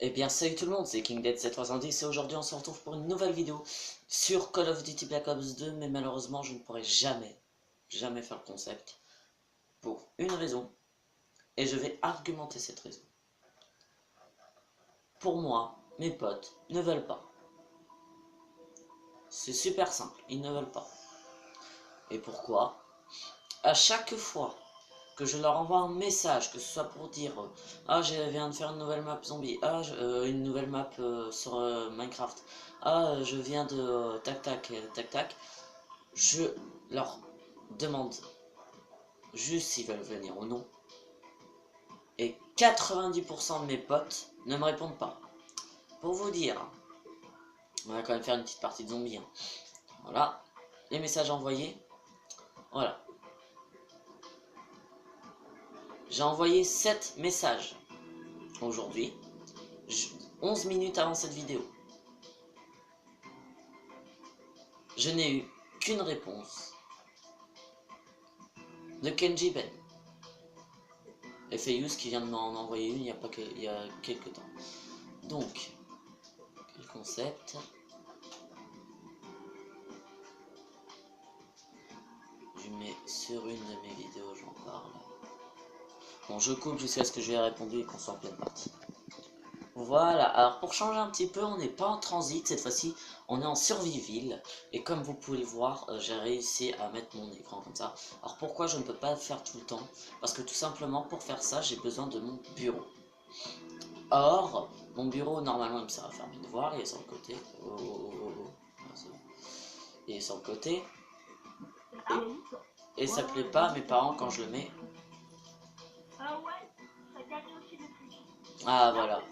Eh bien salut tout le monde, c'est KingDead770 et aujourd'hui on se retrouve pour une nouvelle vidéo sur Call of Duty Black Ops 2, mais malheureusement je ne pourrai jamais faire le concept pour une raison, et je vais argumenter cette raison. Pour moi, mes potes ne veulent pas. C'est super simple, ils ne veulent pas. Et pourquoi? À chaque fois que je leur envoie un message, que ce soit pour dire ah je viens de faire une nouvelle map zombie, ah une nouvelle map sur Minecraft, ah je viens de tac tac tac tac, je leur demande juste s'ils veulent venir ou non, et 90% de mes potes ne me répondent pas. Pour vous dire, on va quand même faire une petite partie de zombies, hein. Voilà, les messages envoyés, voilà. J'ai envoyé 7 messages aujourd'hui, 11 minutes avant cette vidéo. Je n'ai eu qu'une réponse de Kenji Ben. Et Fayous qui vient de m'en envoyer une il y a quelques temps. Donc, quel concept? Je mets sur une de mes vidéos, j'en parle. Bon, je coupe jusqu'à ce que je lui ai répondu et qu'on soit en pleine partie. Voilà, alors pour changer un petit peu, on n'est pas en transit, cette fois-ci on est en Surviville, et comme vous pouvez le voir, j'ai réussi à mettre mon écran comme ça. Alors pourquoi je ne peux pas le faire tout le temps? Parce que tout simplement pour faire ça, j'ai besoin de mon bureau. Or, mon bureau normalement il me sert à faire mes devoirs, il est sur le côté. Il est sur le côté. Et ça plaît pas à mes parents quand je le mets. Ah voilà.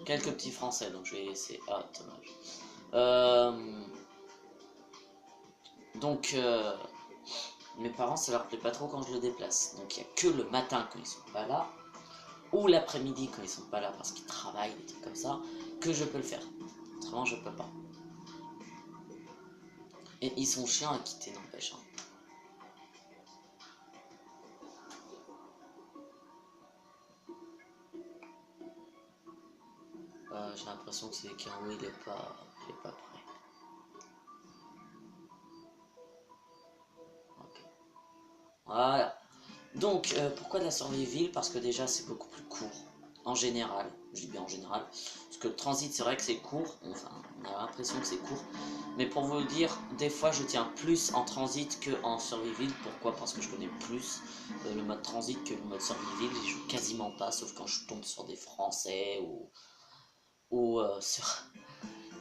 Quelques petits français, donc je vais laisser. Ah, dommage. Donc, mes parents, ça leur plaît pas trop quand je le déplace. Donc, il n'y a que le matin quand ils sont pas là, ou l'après-midi quand ils sont pas là parce qu'ils travaillent, des trucs comme ça, que je peux le faire. Autrement, je peux pas. Et ils sont chiants à quitter, n'empêche. Hein. J'ai l'impression que c'est qu'en haut, il est pas prêt. Ok. Voilà. Donc, pourquoi de la Surviville? Parce que déjà, c'est beaucoup plus court. En général, je dis bien en général. Parce que le transit, c'est vrai que c'est court. Enfin, on a l'impression que c'est court. Mais pour vous le dire, des fois, je tiens plus en transit que en Surviville. Pourquoi? Parce que je connais plus le mode transit que le mode Surviville. J'y joue quasiment pas, sauf quand je tombe sur des Français ou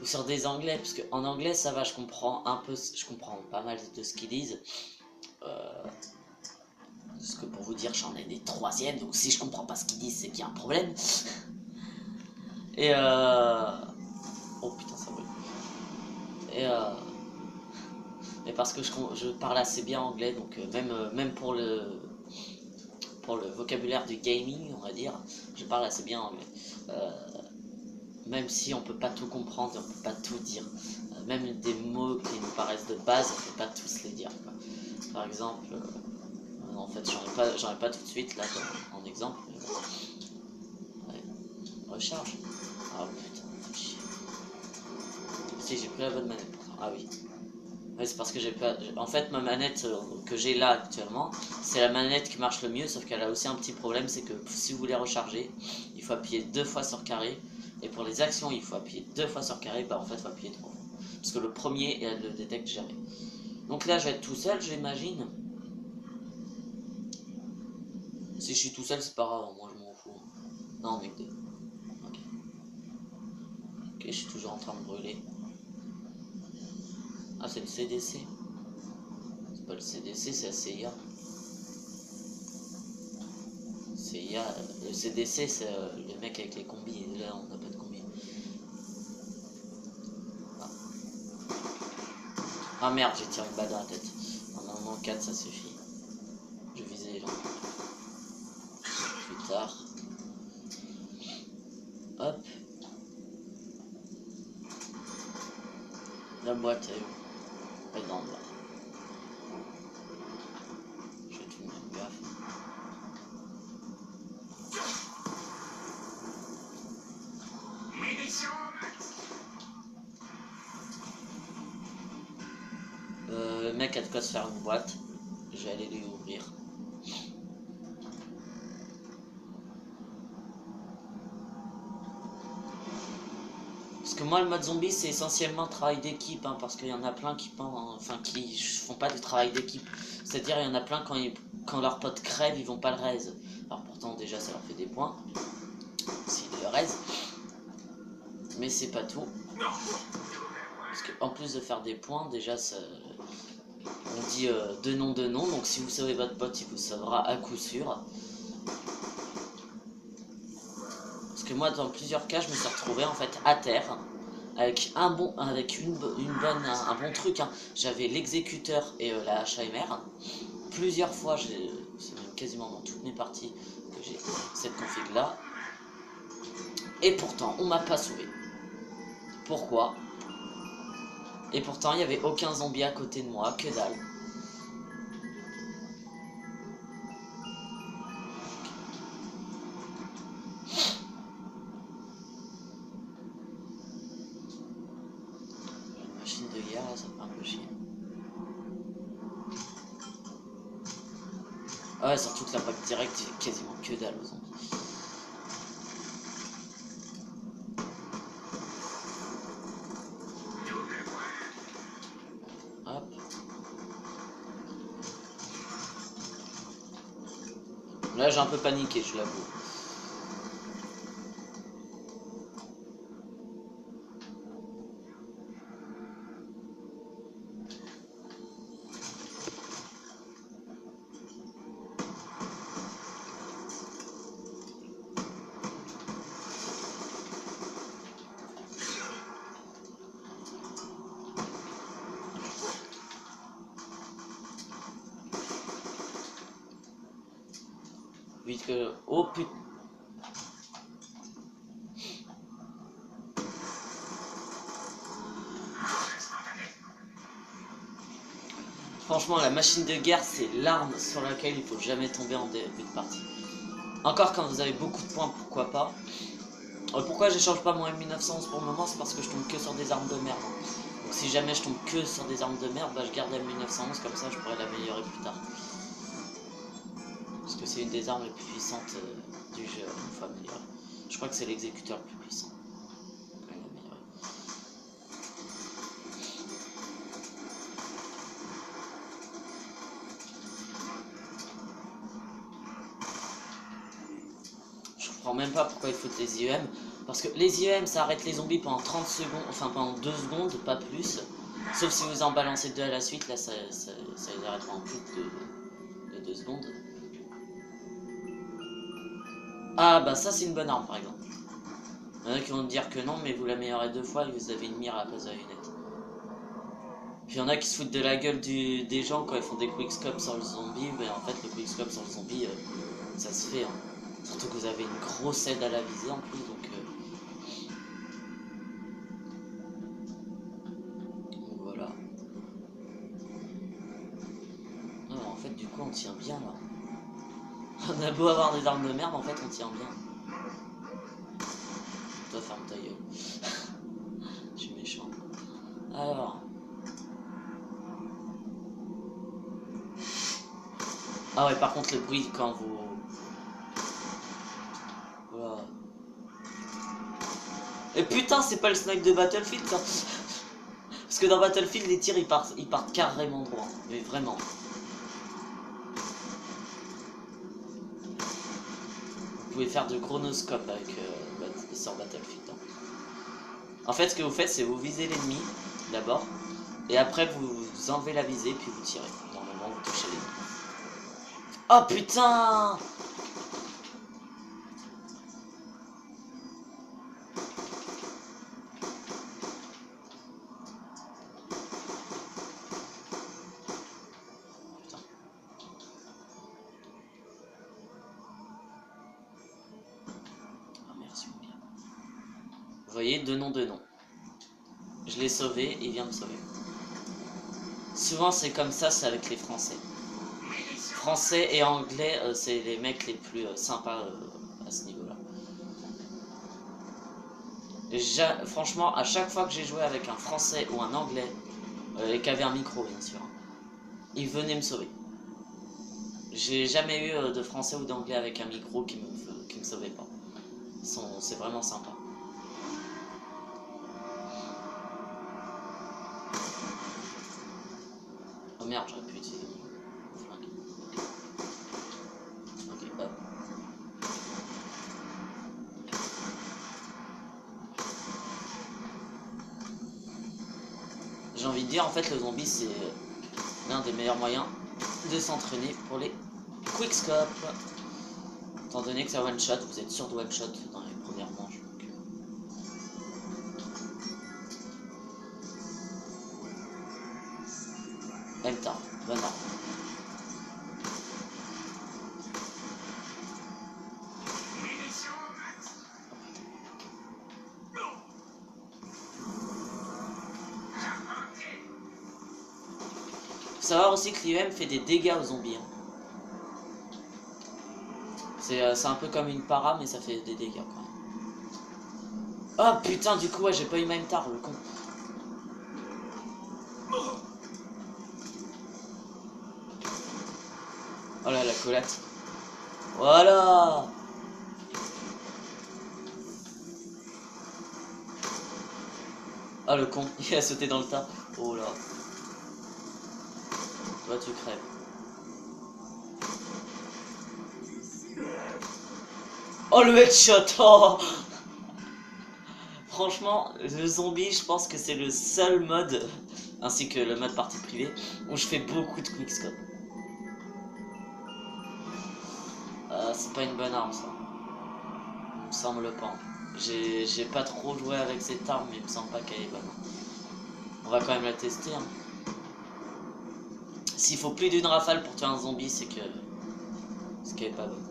sur des Anglais. Parce qu'en anglais, ça va, je comprends un peu, je comprends pas mal de ce qu'ils disent. Parce que pour vous dire, j'en ai des troisièmes, donc si je comprends pas ce qu'ils disent, c'est qu'il y a un problème. Et oh putain, ça brûle. Et mais parce que je parle assez bien anglais, donc même pour le vocabulaire du gaming, on va dire, je parle assez bien anglais. Même si on peut pas tout comprendre, on peut pas tout dire. Même des mots qui nous paraissent de base, on peut pas tous les dire, quoi. Par exemple, en fait, j'en ai pas tout de suite là en exemple. Ouais. Recharge. Ah putain, faut chier. Si j'ai pris la bonne manette pourtant. Ah oui. Ouais, c'est parce que j'ai pas. En fait, ma manette que j'ai là actuellement, c'est la manette qui marche le mieux, sauf qu'elle a aussi un petit problème, c'est que si vous voulez recharger, il faut appuyer 2 fois sur carré, et pour les actions, il faut appuyer 2 fois sur carré, bah en fait, il faut appuyer 3 fois. Parce que le premier, elle le détecte jamais. Donc là, je vais être tout seul, j'imagine. Si je suis tout seul, c'est pas grave, moi je m'en fous. Non, mec, deux. Ok. Ok, je suis toujours en train de brûler. Ah, c'est le CDC. C'est pas le CDC, c'est la CIA. CIA, le CDC, c'est le mec avec les combis. Et là, on n'a pas de combi. Ah. Ah merde, j'ai tiré une balle dans la tête. Normalement, 4, ça suffit. Je visais les gens. Plus tard. Hop. La boîte est où? Elle est dans le bas. Je vais tout mettre gaffe. Le mec a de quoi se faire une boîte. Je vais aller lui ouvrir. Parce que moi, le mode zombie, c'est essentiellement travail d'équipe, hein, parce qu'il y en a plein qui pensent, enfin, qui font pas du travail d'équipe. C'est-à-dire, il y en a plein quand leurs potes crèvent, ils vont pas le raise. Alors pourtant, déjà, ça leur fait des points s'ils le raise, mais c'est pas tout. Parce qu'en plus de faire des points, déjà, ça, on dit de nom, donc si vous sauvez votre pote, il vous sauvera à coup sûr. Parce que moi, dans plusieurs cas, je me suis retrouvé en fait à terre. Avec un bon un bon truc, hein. J'avais l'exécuteur et la HMR. Plusieurs fois, c'est même quasiment dans toutes mes parties que j'ai cette config là. Et pourtant, on m'a pas sauvé. Pourquoi? Et pourtant, il n'y avait aucun zombie à côté de moi, que dalle. Une machine de guerre, là, ça me fait un peu chier. Ah ouais, sur toute la PAC directe, il fait quasiment que dalle aux zombies. Hop. Là, j'ai un peu paniqué, je l'avoue. Vite que... Oh putain. Franchement, la machine de guerre, c'est l'arme sur laquelle il faut jamais tomber en début de partie. Encore quand vous avez beaucoup de points, pourquoi pas. Pourquoi j'échange pas mon M1911 pour le moment, c'est parce que je tombe que sur des armes de merde. Donc si jamais je tombe que sur des armes de merde, bah je garde la M1911, comme ça je pourrais l'améliorer plus tard. Parce que c'est une des armes les plus puissantes du jeu, une fois améliorée. Je crois que c'est l'exécuteur le plus puissant. Je comprends même pas pourquoi il faut des IEM. Parce que les IEM ça arrête les zombies pendant 30 secondes, enfin pendant 2 secondes, pas plus. Sauf si vous en balancez 2 à la suite, là ça les arrête pendant plus de 2 secondes. Ah bah ça c'est une bonne arme par exemple. Il y en a qui vont me dire que non, mais vous l'améliorez 2 fois et vous avez une mire à la place de la lunette. Puis il y en a qui se foutent de la gueule des gens quand ils font des quickscopes sur le zombie, mais en fait le quickscope sur le zombie, ça se fait. Hein. Surtout que vous avez une grosse aide à la visée en plus, donc voilà. Non, en fait du coup on tient bien là. On a beau avoir des armes de merde, en fait on tient bien. Toi ferme ta gueule. Je suis méchant. Alors. Ah ouais, par contre le bruit quand vous... Voilà. Et putain, c'est pas le snipe de Battlefield ça. Parce que dans Battlefield les tirs ils partent carrément droit. Mais vraiment. Vous pouvez faire de chronoscope avec sur Battlefield. Hein. En fait ce que vous faites c'est vous visez l'ennemi d'abord. Et après vous enlevez la visée puis vous tirez. Normalement vous touchez l'ennemi. Oh putain! Putain. Ah merci mon bien. Vous voyez, deux noms. Je l'ai sauvé et il vient me sauver. Souvent c'est comme ça, c'est avec les Français. Français et anglais, c'est les mecs les plus sympas à ce niveau-là. Franchement, à chaque fois que j'ai joué avec un Français ou un Anglais, Et qui avait un micro, bien sûr. Il venait me sauver. J'ai jamais eu de français ou d'anglais avec un micro qui me sauvait pas. C'est vraiment sympa. Oh merde, j'aurais pu utiliser mon flingue. Ok, hop. J'ai envie de dire, en fait, le zombie, c'est l'un des meilleurs moyens de s'entraîner pour les quickscopes. Étant donné que ça one shot, vous êtes sûr de one shot dans les premières manches. M-Tar, bonne arme. Faut savoir aussi que l'IEM fait des dégâts aux zombies. Hein. C'est un peu comme une para, mais ça fait des dégâts quand même. Oh putain, du coup, ouais, j'ai pas eu même tard, le con. Oh là, la collate. Voilà. Ah, le con, il a sauté dans le tas. Oh là. Toi, tu crèves. Oh, le headshot. Oh. Franchement, le zombie, je pense que c'est le seul mode, ainsi que le mode partie privée, où je fais beaucoup de quickscope. C'est pas une bonne arme, ça. Il me semble pas. J'ai pas trop joué avec cette arme, mais il me semble pas qu'elle est bonne. On va quand même la tester. Hein. S'il faut plus d'une rafale pour tuer un zombie, c'est qu'elle est pas bonne.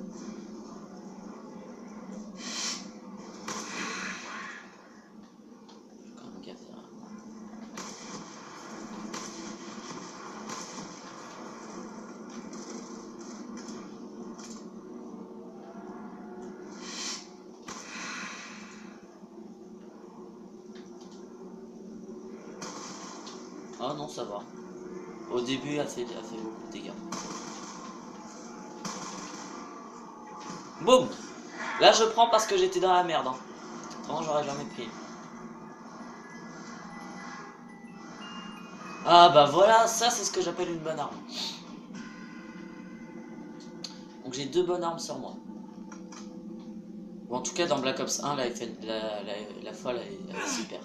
Oh non, ça va. Au début, elle fait beaucoup de dégâts. Boum. Là, je prends parce que j'étais dans la merde. Hein. Autrement, j'aurais jamais pris. Ah bah voilà, ça c'est ce que j'appelle une bonne arme. Donc j'ai 2 bonnes armes sur moi. Ou en tout cas dans Black Ops 1, la folle elle est super.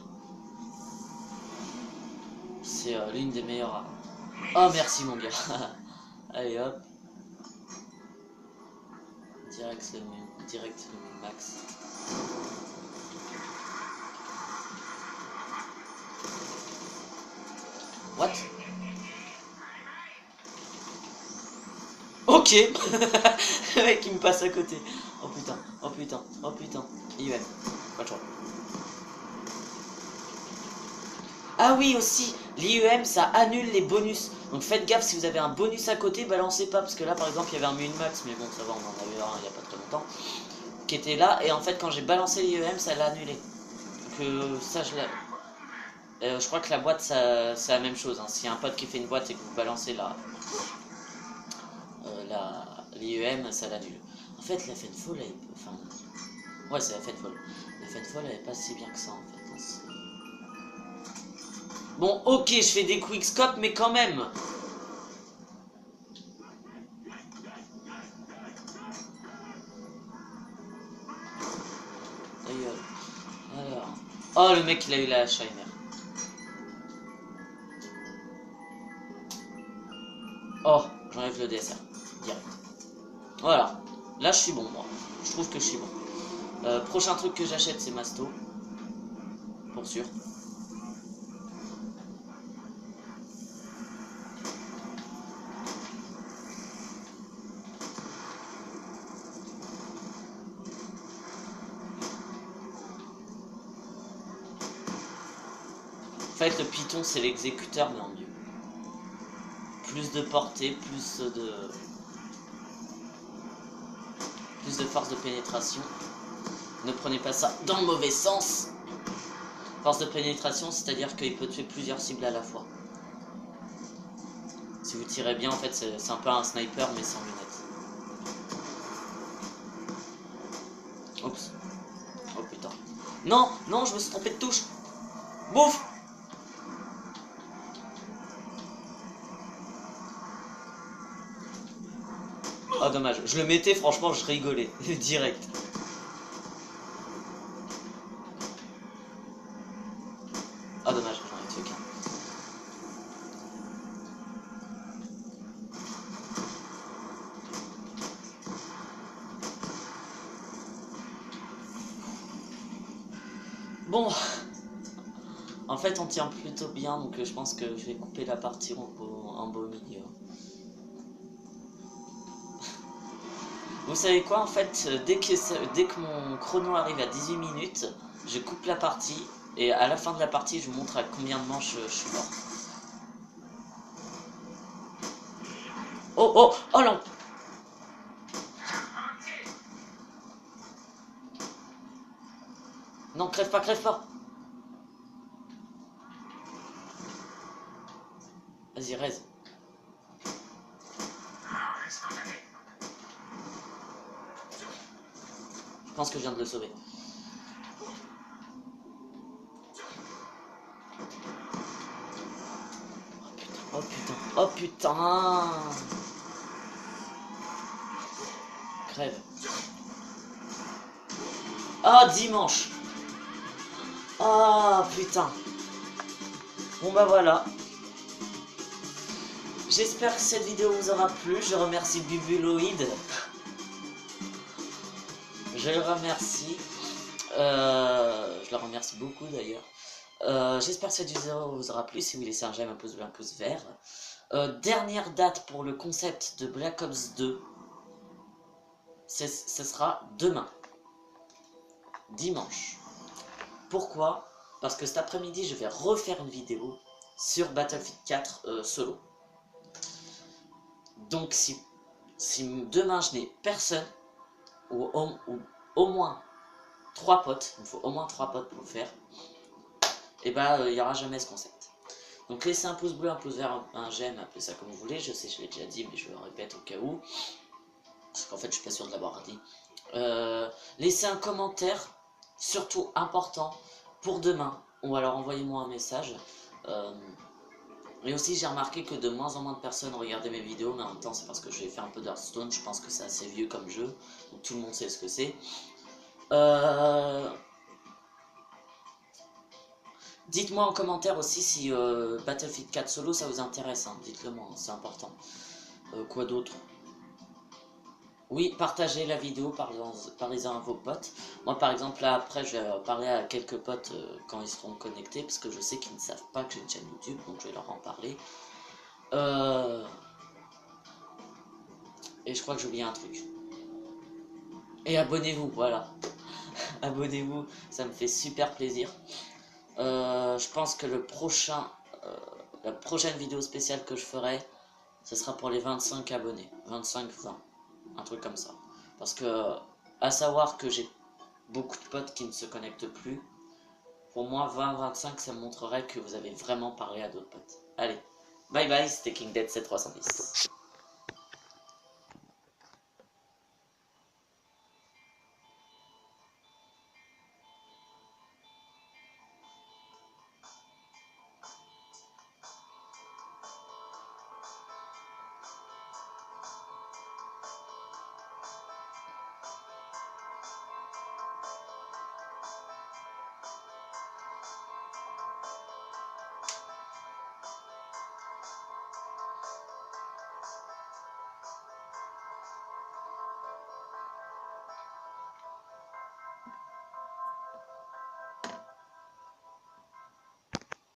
C'est l'une des meilleures armes. Oh merci mon gars. Allez hop. Direct le max. What? Ok. Le mec il me passe à côté. Oh putain, oh putain, oh putain. IUM. Pas de choix. Ah oui aussi, l'IEM ça annule les bonus. Donc faites gaffe, si vous avez un bonus à côté, balancez pas. Parce que là par exemple il y avait un Munmax, mais bon ça va, on en avait un il y a pas très longtemps, qui était là. Et en fait quand j'ai balancé l'IEM ça l'a annulé. Donc ça je l'ai... je crois que la boîte c'est la même chose. Hein. S'il y a un pote qui fait une boîte et que vous balancez l'IEM, ça l'annule. En fait la Fenfall, enfin... Ouais c'est la Fenfall. La Fenfall elle est pas si bien que ça en fait. Hein. Bon, ok, je fais des quickscopes, mais quand même. Alors. Oh, le mec, il a eu la Shiner. Oh, j'enlève le DSR. Direct. Voilà. Là, je suis bon, moi. Je trouve que je suis bon. Prochain truc que j'achète, c'est Masto. Pour sûr. En fait, le Python, c'est l'exécuteur, mais en mieux. Plus de portée, plus de force de pénétration. Ne prenez pas ça dans le mauvais sens. Force de pénétration, c'est-à-dire qu'il peut tuer plusieurs cibles à la fois. Si vous tirez bien, en fait, c'est un peu un sniper, mais sans lunettes. Oups. Oh putain. Non, non, je me suis trompé de touche. Bouffe. Oh dommage, je le mettais, franchement, je rigolais. Direct. Oh dommage, j'en ai tué qu'un. Bon, en fait on tient plutôt bien, donc je pense que je vais couper la partie en beau milieu. Vous savez quoi, en fait, dès que mon chrono arrive à 18 minutes, je coupe la partie, et à la fin de la partie, je vous montre à combien de manches je suis mort. Oh, oh, oh non. Non, crève pas, crève pas. Vas-y, raise. Je pense que je viens de le sauver. Oh putain, oh putain. Crève. Oh, dimanche. Oh putain. Bon bah voilà. J'espère que cette vidéo vous aura plu. Je remercie Bubuloid. Je le remercie. Je le remercie beaucoup d'ailleurs. J'espère que cette vidéo vous aura plu. Si vous laissez un j'aime, un pouce bleu, un pouce vert. Dernière date pour le concept de Black Ops 2. Ce sera demain. Dimanche. Pourquoi? Parce que cet après-midi, je vais refaire une vidéo sur Battlefield 4 solo. Donc si demain je n'ai personne, ou au moins 3 potes, il me faut au moins 3 potes pour le faire, et bah il n'y aura jamais ce concept. Donc laissez un pouce bleu, un pouce vert, un j'aime, appelez ça comme vous voulez, je sais je l'ai déjà dit mais je le répète au cas où, parce qu'en fait je suis pas sûr de l'avoir dit. Laissez un commentaire, surtout important, pour demain, ou alors envoyez-moi un message. Et aussi j'ai remarqué que de moins en moins de personnes regardaient mes vidéos, mais en même temps c'est parce que j'ai fait un peu d'Hearthstone, je pense que c'est assez vieux comme jeu, donc tout le monde sait ce que c'est. Dites-moi en commentaire aussi si Battlefield 4 solo ça vous intéresse, hein. Dites-le moi, c'est important. Quoi d'autre? Oui, partagez la vidéo, parlez-en à vos potes. Moi par exemple là après je vais parler à quelques potes quand ils seront connectés, parce que je sais qu'ils ne savent pas que j'ai une chaîne YouTube, donc je vais leur en parler. Et je crois que j'ai oublié un truc. Et abonnez-vous, voilà. Abonnez-vous, ça me fait super plaisir. Je pense que la prochaine vidéo spéciale que je ferai, ce sera pour les 25 abonnés. 25-20, un truc comme ça. Parce que, à savoir que j'ai beaucoup de potes qui ne se connectent plus, pour moi 20-25 ça me montrerait que vous avez vraiment parlé à d'autres potes. Allez, bye bye, c'était KingDead 7310.